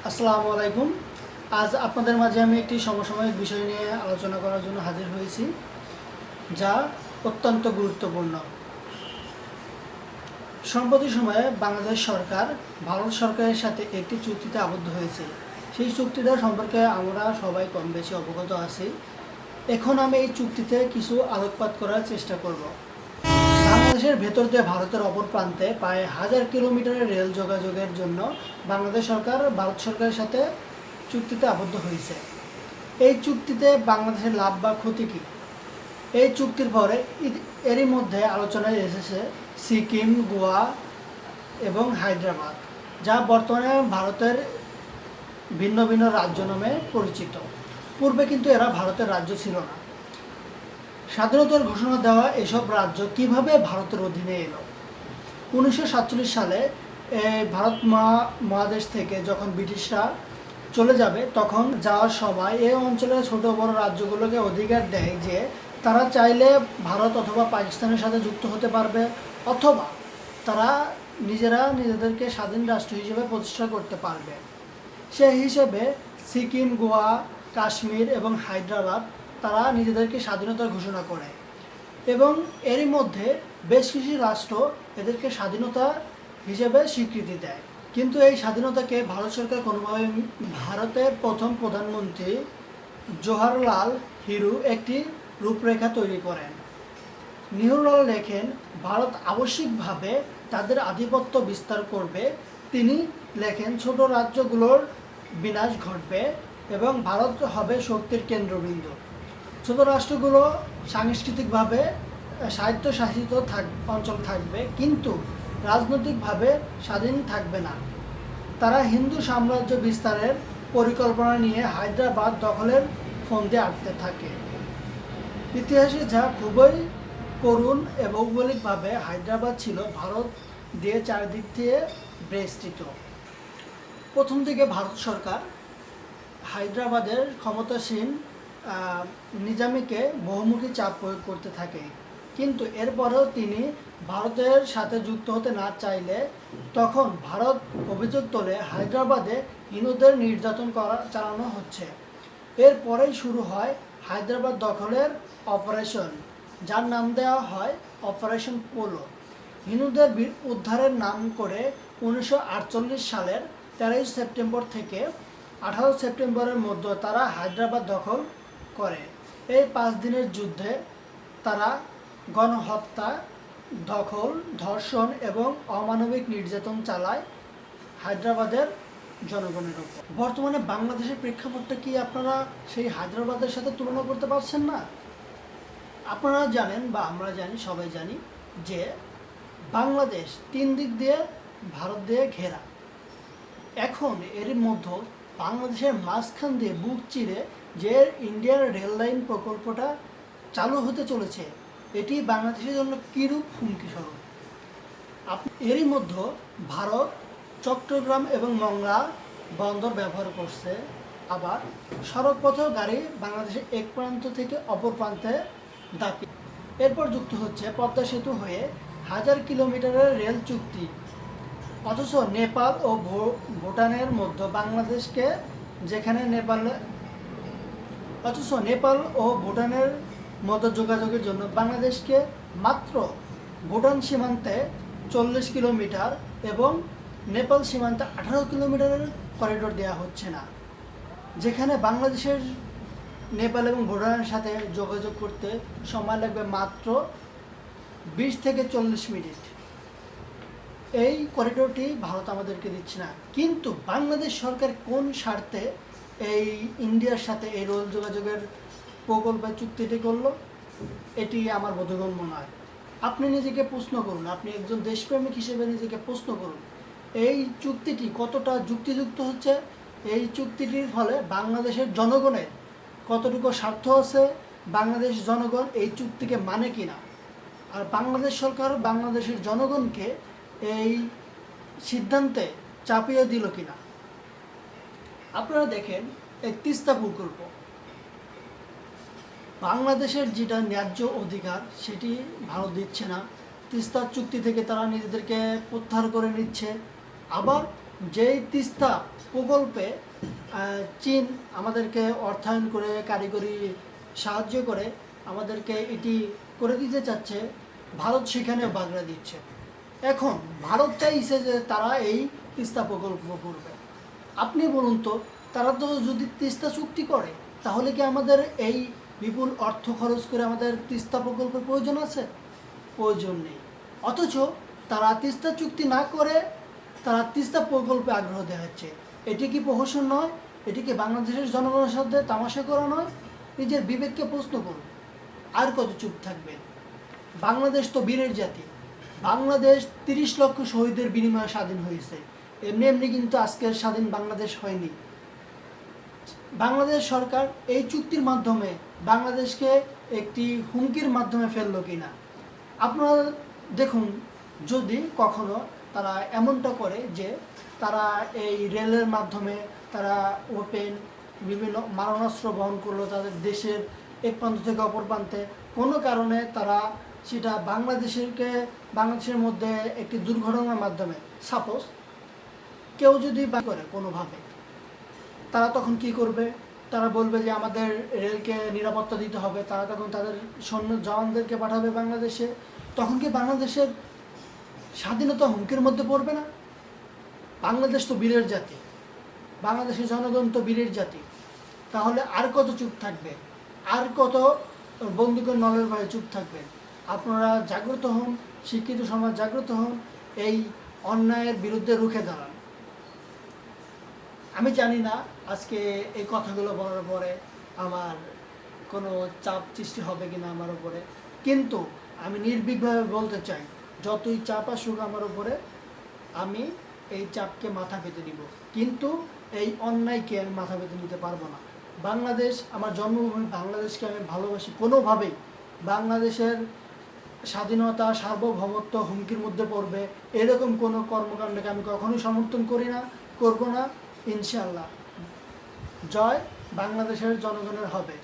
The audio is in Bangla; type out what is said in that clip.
আসসালামু আলাইকুম। আজ আপনাদের মাঝে আমি একটি সমসাময়িক বিষয় নিয়ে আলোচনা করার জন্য হাজির হয়েছি, যা অত্যন্ত গুরুত্বপূর্ণ। সম্প্রতি সময়ে বাংলাদেশ সরকার ভারত সরকারের সাথে একটি চুক্তিতে আবদ্ধ হয়েছে। সেই চুক্তিটা সম্পর্কে আমরা সবাই কম বেশি অবগত আছি। এখন আমি এই চুক্তিতে কিছু আলোকপাত করার চেষ্টা করব। বাংলাদেশের ভেতর দিয়ে ভারতের অপর প্রান্তে প্রায় 1000 কিলোমিটারের রেল যোগাযোগের জন্য বাংলাদেশ সরকার ভারত সরকারের সাথে চুক্তিতে আবদ্ধ হয়েছে। এই চুক্তিতে বাংলাদেশের লাভ বা ক্ষতি কী? এই চুক্তির পরে এরই মধ্যে আলোচনায় এসেছে সিকিম, গোয়া এবং হায়দ্রাবাদ, যা বর্তমানে ভারতের ভিন্ন ভিন্ন রাজ্য নামে পরিচিত। পূর্বে কিন্তু এরা ভারতের রাজ্য ছিল না। স্বাধীনতার ঘোষণা দেওয়া এসব রাজ্য কিভাবে ভারতের অধীনে এলো? 1947 সালে ভারত মহাদেশ থেকে যখন ব্রিটিশরা চলে যাবে, তখন যাওয়ার সময় এই অঞ্চলের ছোট বড় রাজ্যগুলোকে অধিকার দেয় যে তারা চাইলে ভারত অথবা পাকিস্তানের সাথে যুক্ত হতে পারবে, অথবা তারা নিজেদেরকে স্বাধীন রাষ্ট্র হিসেবে প্রতিষ্ঠা করতে পারবে। সেই হিসেবে সিকিম, গোয়া, কাশ্মীর এবং হায়দ্রাবাদ তারা নিজেদেরকে স্বাধীনতার ঘোষণা করে, এবং এরই মধ্যে বেশ কিছু রাষ্ট্র এদেরকে স্বাধীনতা হিসেবে স্বীকৃতি দেয়। কিন্তু এই স্বাধীনতাকে ভারত সরকার কোনোভাবে, ভারতের প্রথম প্রধানমন্ত্রী জওহরলাল নেহরু একটি রূপরেখা তৈরি করেন। নেহরুলাল লেখেন ভারত আবশ্যিকভাবে তাদের আধিপত্য বিস্তার করবে। তিনি লেখেন ছোট রাজ্যগুলোর বিনাশ ঘটবে এবং ভারত হবে শক্তির কেন্দ্রবিন্দু। ছোট রাষ্ট্রগুলো সাংস্কৃতিকভাবে স্বায়ত্তশাসিত অঞ্চল থাকবে, কিন্তু রাজনৈতিকভাবে স্বাধীন থাকবে না। তারা হিন্দু সাম্রাজ্য বিস্তারের পরিকল্পনা নিয়ে হায়দ্রাবাদ দখলের ফন্দে আটতে থাকে। ইতিহাসে যা খুবই করুণ এবং ভৌগোলিকভাবে হায়দ্রাবাদ ছিল ভারত দিয়ে চারিদিক দিয়ে বেষ্টিত। প্রথম দিকে ভারত সরকার হায়দ্রাবাদের ক্ষমতাসীন নিজামীকে বহুমুখী চাপ প্রয়োগ করতে থাকে, কিন্তু এরপরেও তিনি ভারতের সাথে যুক্ত হতে না চাইলে তখন ভারত অভিযোগ তোলে হায়দ্রাবাদে হিন্দুদের নির্যাতন চালানো হচ্ছে। এরপরেই শুরু হয় হায়দ্রাবাদ দখলের অপারেশন, যার নাম দেওয়া হয় অপারেশন পোলো। হিন্দুদের উদ্ধারের নাম করে 1948 সালের 13 সেপ্টেম্বর থেকে 18 সেপ্টেম্বরের মধ্যে তারা হায়দ্রাবাদ দখল করে। এই 5 দিনের যুদ্ধে তারা গণহত্যা, দখল, ধর্ষণ এবং অমানবিক নির্যাতন চালায় হায়দ্রাবাদের জনগণের উপর। বর্তমানে বাংলাদেশের প্রেক্ষাপটটা কি আপনারা সেই হায়দ্রাবাদের সাথে তুলনা করতে পারছেন না? আপনারা জানেন বা আমরা জানি, সবাই জানি যে বাংলাদেশ 3 দিক দিয়ে ভারত দিয়ে ঘেরা। এখন এর মধ্যে বাংলাদেশের মাঝখান দিয়ে বুক চিরে যে ইন্ডিয়ার রেল লাইন প্রকল্পটা চালু হতে চলেছে, এটি বাংলাদেশের জন্য কীরূপ হুমকি স্বরূপ। এরই মধ্যে ভারত চট্টগ্রাম এবং মংলা বন্দর ব্যবহার করছে। আবার সড়কপথেও গাড়ি বাংলাদেশের এক প্রান্ত থেকে অপর প্রান্তে দাপি। এরপর যুক্ত হচ্ছে পদ্মা সেতু হয়ে 1000 কিলোমিটারের রেল চুক্তি। অথচ নেপাল ও ভুটানের মধ্যে বাংলাদেশকে, যেখানে নেপাল ও ভুটানের মধ্যে যোগাযোগের জন্য বাংলাদেশকে মাত্র ভুটান সীমান্তে 40 কিলোমিটার এবং নেপাল সীমান্তে 18 কিলোমিটারের করিডোর দেওয়া হচ্ছে না, যেখানে বাংলাদেশের নেপাল এবং ভুটানের সাথে যোগাযোগ করতে সময় লাগবে মাত্র 20 থেকে 40 মিনিট। এই করিডোরটি ভারত আমাদেরকে দিচ্ছে না। কিন্তু বাংলাদেশ সরকার কোন স্বার্থে এই ইন্ডিয়ার সাথে এই রেল যোগাযোগের প্রকল্পের চুক্তিটি করলো, এটি আমার বোধগম্য নয়। আপনি নিজেকে প্রশ্ন করুন, আপনি একজন দেশপ্রেমিক হিসেবে নিজেকে প্রশ্ন করুন, এই চুক্তিটি কতটা যুক্তিযুক্ত হচ্ছে? এই চুক্তিটির ফলে বাংলাদেশের জনগণের কতটুকু স্বার্থ আছে? বাংলাদেশ জনগণ এই চুক্তিকে মানে কিনা? আর বাংলাদেশ সরকার বাংলাদেশের জনগণকে এই সিদ্ধান্তে চাপিয়ে দিল কিনা? আপনারা দেখেন, এই তিস্তা প্রকল্প বাংলাদেশের যেটা ন্যায্য অধিকার সেটি ভারত দিচ্ছে না। তিস্তা চুক্তি থেকে তারা নিজেদেরকে প্রত্যাহার করে নিচ্ছে। আবার যেই তিস্তা প্রকল্পে চীন আমাদেরকে অর্থায়ন করে কারিগরি সাহায্য করে আমাদেরকে এটি করে দিতে চাচ্ছে, ভারত সেখানে বাগড়া দিচ্ছে। এখন ভারত চাইছে যে তারা এই তিস্তা প্রকল্প করবে। আপনি বলুন তো, তারা তো যদি তিস্তা চুক্তি করে তাহলে কি আমাদের এই বিপুল অর্থ খরচ করে আমাদের তিস্তা প্রকল্পের প্রয়োজন আছে? প্রয়োজন নেই। অথচ তারা তিস্তা চুক্তি না করে তারা তিস্তা প্রকল্পে আগ্রহ দেখাচ্ছে। এটি কি প্রহসন নয়? এটি কি বাংলাদেশের জনগণের সাথে তামাশা করা নয়? নিজের বিবেককে প্রশ্ন করুন। আর কত চুপ থাকবে? বাংলাদেশ তো বীরের জাতি। বাংলাদেশ 30 লক্ষ শহীদের বিনিময়ে স্বাধীন হয়েছে। এমনি এমনি কিন্তু আজকের স্বাধীন বাংলাদেশ হয়নি। বাংলাদেশ সরকার এই চুক্তির মাধ্যমে বাংলাদেশকে একটি হুমকির মাধ্যমে ফেললো কিনা আপনারা দেখুন। যদি কখনো তারা এমনটা করে যে তারা এই রেলের মাধ্যমে তারা ওপেন বিভিন্ন মারণাস্ত্র বহন করলো তাদের দেশের এক প্রান্ত থেকে অপর প্রান্তে, কোনো কারণে তারা সেটা বাংলাদেশের মধ্যে একটি দুর্ঘটনার মাধ্যমে সাপোজ কেউ যদি করে কোনোভাবে, তারা তখন কি করবে? তারা বলবে যে আমাদের রেলকে নিরাপত্তা দিতে হবে। তারা তখন তাদের সৈন্য জওয়ানদেরকে পাঠাবে বাংলাদেশে। তখন কি বাংলাদেশের স্বাধীনতা হুমকির মধ্যে পড়বে না? বাংলাদেশ তো বীরের জাতি, বাংলাদেশের জনগণ তো বীরের জাতি। তাহলে আর কত চুপ থাকবে? আর কত বন্দুকের নলের ভয়ে চুপ থাকবে? আপনারা জাগ্রত হন, শিক্ষিত সমাজ জাগ্রত হন, এই অন্যায়ের বিরুদ্ধে রুখে দাঁড়ান। আমি জানি না আজকে এই কথাগুলো বলার পরে আমার কোনো চাপ সৃষ্টি হবে কিনা আমার উপরে, কিন্তু আমি নির্ভীকভাবে বলতে চাই, যতই চাপ আসুক আমার উপরে আমি এই চাপকে মাথা পেতে নিব, কিন্তু এই অন্যায়কে আমি মাথা পেতে নিতে পারবো না। বাংলাদেশ আমার জন্মভূমি, বাংলাদেশকে আমি ভালোবাসি। কোনোভাবেই বাংলাদেশের স্বাধীনতা সার্বভৌমত্ব হুমকির মধ্যে পড়বে এরকম কোনো কর্মকাণ্ডকে আমি কখনোই সমর্থন করি না, করব না। ইনশাআল্লাহ জয় বাংলাদেশের জনগণের হবে।